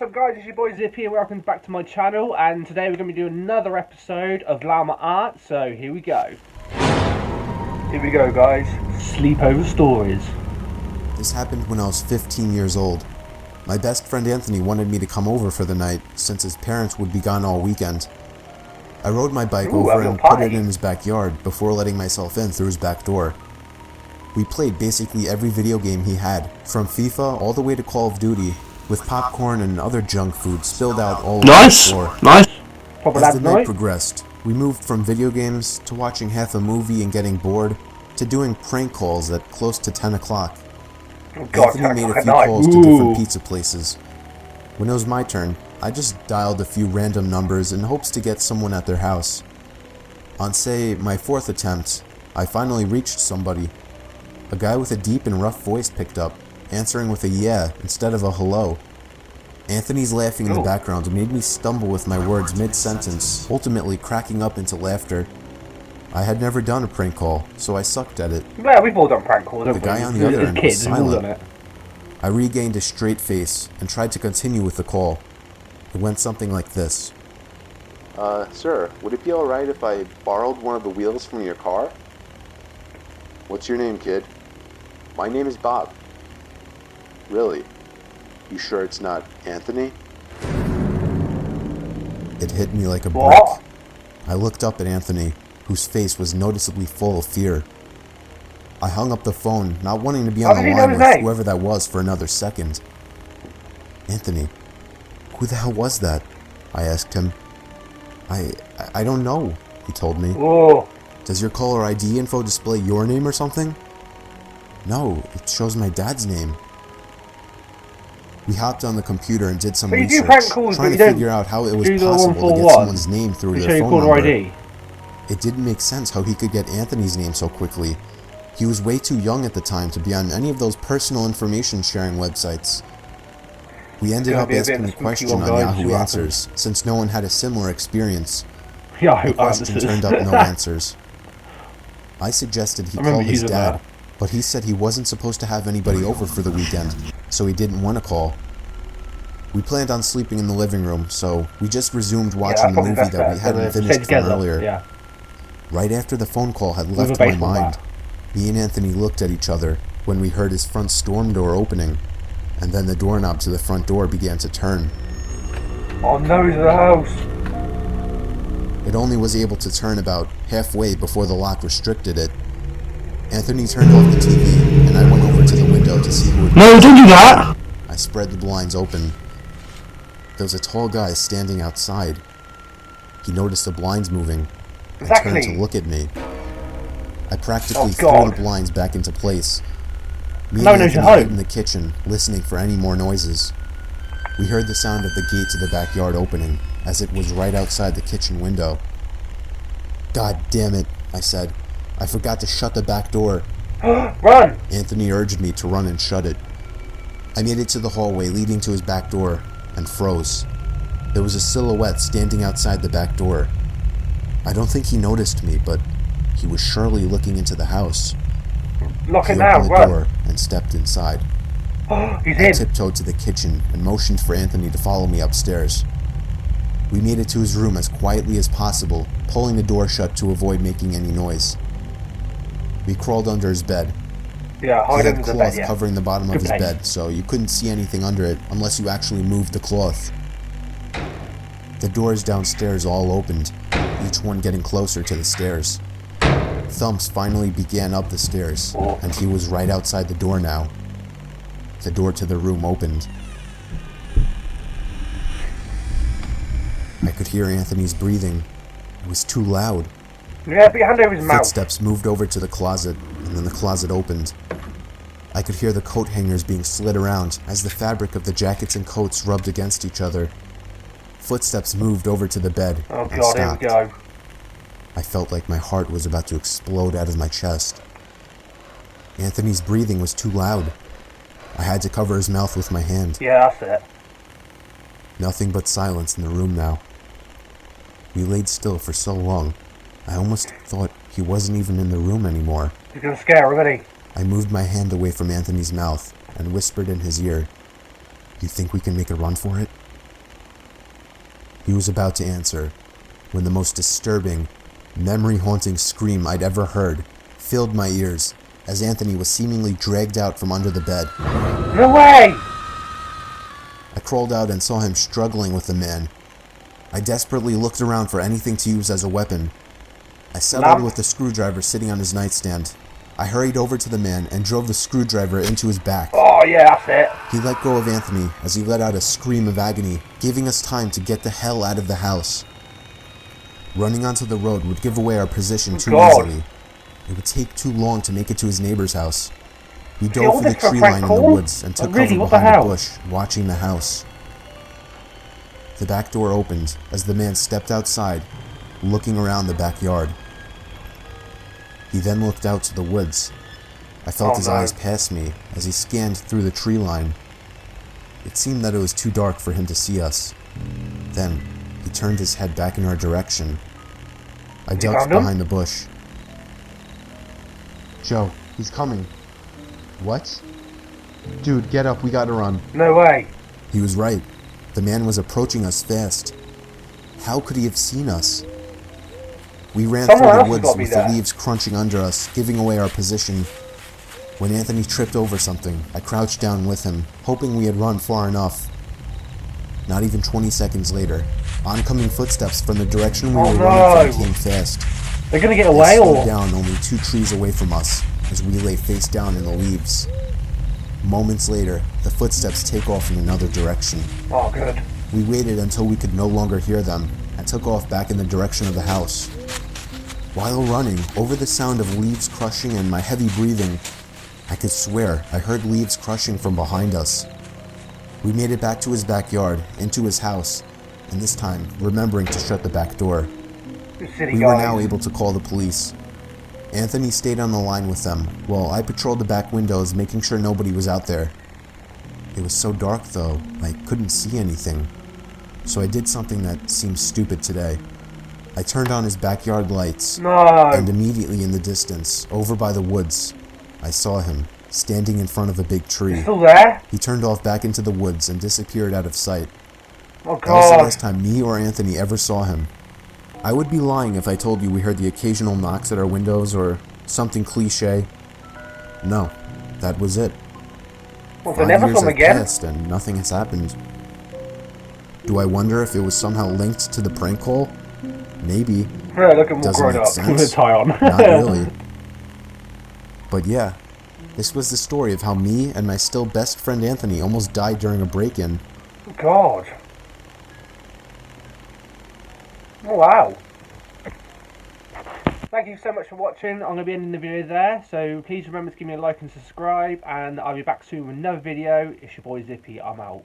What's up guys, it's your boy Zip here, welcome back to my channel, and today we're going to be doing another episode of Llama Art, so here we go. Here we go guys, sleepover stories. This happened when I was 15 years old. My best friend Anthony wanted me to come over for the night, since his parents would be gone all weekend. I rode my bike over and put it in his backyard before letting myself in through his back door. We played basically every video game he had, from FIFA all the way to Call of Duty, with popcorn and other junk food spilled out all over the floor. Nice! As the night progressed, we moved from video games to watching half a movie and getting bored, to doing prank calls at close to 10 o'clock. Anthony made a few calls to different pizza places. When it was my turn, I just dialed a few random numbers in hopes to get someone at their house. On, say, my fourth attempt, I finally reached somebody. A guy with a deep and rough voice picked up, answering with a yeah instead of a hello. Anthony's laughing in the background made me stumble with my words mid-sentence, ultimately cracking up into laughter. I had never done a prank call, so I sucked at it. Yeah, we've all done prank calls, haven't we? The guy on the other end was silent. It. I regained a straight face and tried to continue with the call. It went something like this. Sir, would it be alright if I borrowed one of the wheels from your car? What's your name, kid? My name is Bob. Really? You sure it's not Anthony? It hit me like a brick. I looked up at Anthony, whose face was noticeably full of fear. I hung up the phone, not wanting to be on the line with whoever that was for another second. Anthony, who the hell was that? I asked him. I don't know, he told me. Whoa. Does your caller ID info display your name or something? No, it shows my dad's name. We hopped on the computer and did some research, trying to figure out how it was possible to get someone's name through their phone number. ID. It didn't make sense how he could get Anthony's name so quickly. He was way too young at the time to be on any of those personal information sharing websites. We ended up asking a question on Yahoo Answers, since no one had a similar experience. The question turned up no answers. I suggested he call his dad, but he said he wasn't supposed to have anybody over for the weekend, so he didn't want to call. We planned on sleeping in the living room, so we just resumed watching the movie that we hadn't finished from earlier. Yeah. Right after the phone call had left my mind, me and Anthony looked at each other when we heard his front storm door opening, and then the doorknob to the front door began to turn. Oh no, he's in the house! It only was able to turn about halfway before the lock restricted it. Anthony turned off the TV, and I went over to the window to see who it was. No, don't do that! I spread the blinds open. There was a tall guy standing outside. He noticed the blinds moving, and turned to look at me. I practically threw the blinds back into place. Me and Anthony hid in the kitchen, listening for any more noises. We heard the sound of the gate to the backyard opening, as it was right outside the kitchen window. God damn it, I said. I forgot to shut the back door. Run! Anthony urged me to run and shut it. I made it to the hallway leading to his back door, and froze. There was a silhouette standing outside the back door. I don't think he noticed me, but he was surely looking into the house. Lock it He now, opened the door and stepped inside. He's I tiptoed to the kitchen and motioned for Anthony to follow me upstairs. We made it to his room as quietly as possible, pulling the door shut to avoid making any noise. We crawled under his bed. Yeah, he had cloth covering the bottom of his bed, so you couldn't see anything under it unless you actually moved the cloth. The doors downstairs all opened, each one getting closer to the stairs. Thumps finally began up the stairs, and he was right outside the door now. The door to the room opened. I could hear Anthony's breathing. It was too loud. Yeah, put your hand over his mouth. Footsteps moved over to the closet, and then the closet opened. I could hear the coat hangers being slid around as the fabric of the jackets and coats rubbed against each other. Footsteps moved over to the bed and stopped. Here we go. I felt like my heart was about to explode out of my chest. Anthony's breathing was too loud. I had to cover his mouth with my hand. Yeah, that's it. Nothing but silence in the room now. We laid still for so long, I almost thought he wasn't even in the room anymore. He's gonna scare everybody. I moved my hand away from Anthony's mouth and whispered in his ear, "You think we can make a run for it?" He was about to answer when the most disturbing, memory-haunting scream I'd ever heard filled my ears as Anthony was seemingly dragged out from under the bed. No way! I crawled out and saw him struggling with the man. I desperately looked around for anything to use as a weapon. I settled with the screwdriver sitting on his nightstand. I hurried over to the man and drove the screwdriver into his back. Oh yeah, that's it. He let go of Anthony as he let out a scream of agony, giving us time to get the hell out of the house. Running onto the road would give away our position too easily. It would take too long to make it to his neighbor's house. We dove for the tree line in the woods and took cover behind a bush, watching the house. The back door opened as the man stepped outside, looking around the backyard. He then looked out to the woods. I felt his eyes pass me as he scanned through the tree line. It seemed that it was too dark for him to see us. Then, he turned his head back in our direction. I ducked behind the bush. Joe, he's coming. What? Dude, get up, we gotta run. No way. He was right. The man was approaching us fast. How could he have seen us? We ran through the woods with the leaves crunching under us, giving away our position. When Anthony tripped over something, I crouched down with him, hoping we had run far enough. Not even 20 seconds later, oncoming footsteps from the direction we were running from came fast. They're gonna get away, or? They slowed down only 2 trees away from us as we lay face down in the leaves. Moments later, the footsteps take off in another direction. Oh, good. We waited until we could no longer hear them and took off back in the direction of the house. While running, over the sound of leaves crushing and my heavy breathing, I could swear I heard leaves crushing from behind us. We made it back to his backyard, into his house, and this time remembering to shut the back door. We were now able to call the police. Anthony stayed on the line with them, while I patrolled the back windows, making sure nobody was out there. It was so dark, though, I couldn't see anything. So I did something that seems stupid today. I turned on his backyard lights, and immediately in the distance, over by the woods, I saw him, standing in front of a big tree. He's still there? He turned off back into the woods and disappeared out of sight. Oh, God. That was the last time me or Anthony ever saw him. I would be lying if I told you we heard the occasional knocks at our windows or something cliche. No, that was it. Well, 5 years have passed and nothing has happened. Do I wonder if it was somehow linked to the prank call? Maybe. Yeah, look at more Doesn't grown make up sense. with a tie on. Not really. But yeah, this was the story of how me and my still best friend Anthony almost died during a break-in. God. Oh, wow. Thank you so much for watching. I'm going to be ending the video there, so please remember to give me a like and subscribe, and I'll be back soon with another video. It's your boy Zippy. I'm out.